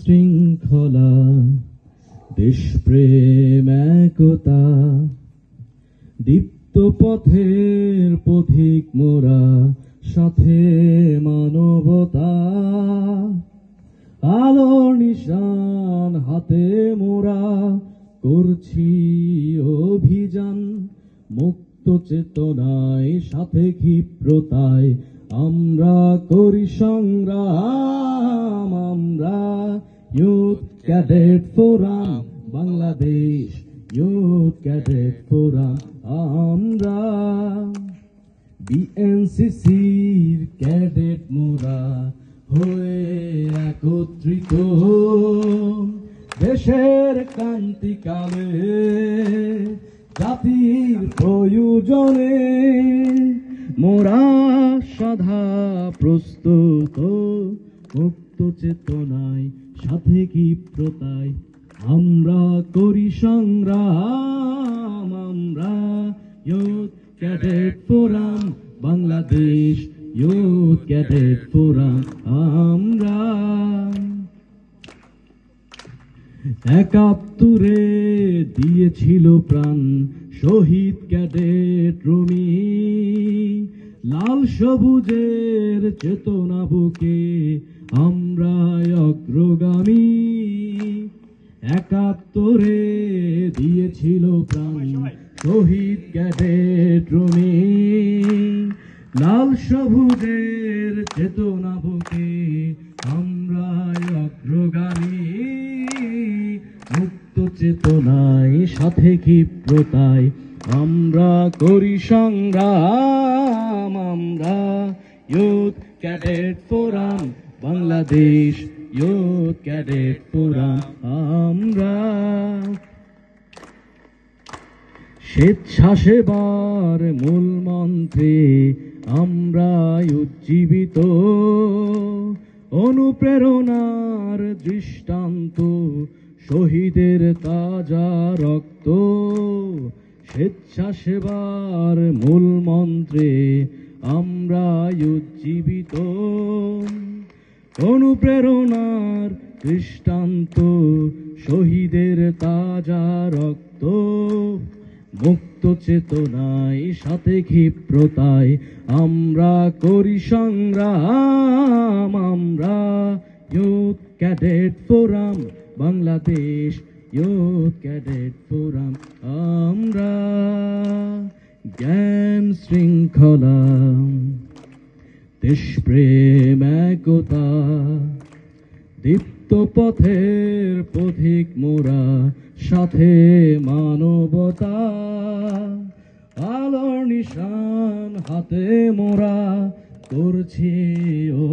শৃঙ্খলা দেশপ্রেম একতা দীপ্ত পথের পথিক মোরা সাথে মানবতা আলোর নিশান হাতে মোরা করছি অভিযান মুক্ত চেতনায় সাথে ক্ষিপ্রতায় আমরা করি সংগ্রাম আমরা youth cadet forum Bangladesh youth cadet forum আমরা বিএনসিসির ক্যাডেট মোরা হয়ে একত্রিত দেশের ক্রান্তিকালে জাতির প্রয়োজনে মোরা সদা প্রস্তুত মুক্ত চেতনায় সাথে ক্ষিপ্রতায় আমরা করি সংগ্রাম আমরা youth cadet forum Bangladesh youth cadet forum আমরা ৭১-এ দিয়েছিল প্রাণ শহীদ ক্যাডেট রুমি লাল সবুজের চেতনা বুকে আমরা অগ্রগামী ৭১-এ দিয়েছিল প্রাণ শহীদ ক্যাডেট রুমি লাল সবুজের চেতনা বুকে আমরা অগ্রগামী মুক্ত চেতনায় সাথে ক্ষিপ্রতায় আমরা করি সংগ্রাম আমরা youth cadet forum Bangladesh youth cadet forum আমরা স্বেচ্ছাসেবার মূল মন্ত্রে আমরা উজ্জীবিত অনুপ্রেরণার দৃষ্টান্ত শহীদের তাজা রক্ত স্বেচ্ছাসেবার মূল মন্ত্রে আমরা উজ্জীবিত অনুপ্রেরণার দৃষ্টান্ত শহীদের তাজা রক্ত মুক্ত চেতনায় সাথে ক্ষিপ্রতায় আমরা করি সংগ্রাম আমরা youth cadet forum Bangladesh youth cadet forum আমরা জ্ঞান শৃঙ্খলা দেশপ্রেম একতা দীপ্ত পথের পথিক মোরা সাথে মানবতা আলোর নিশান হাতে মোরা করছি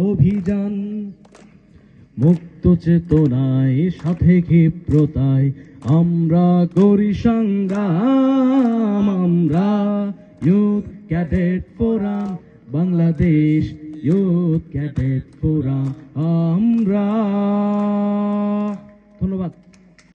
অভিযান মুক্ত চেতনায় সাথে ক্ষিপ্রতায় আমরা করি সংগ্রাম আমরা youth cadet forum Bangladesh youth cadet forum আমরা ধন্যবাদ।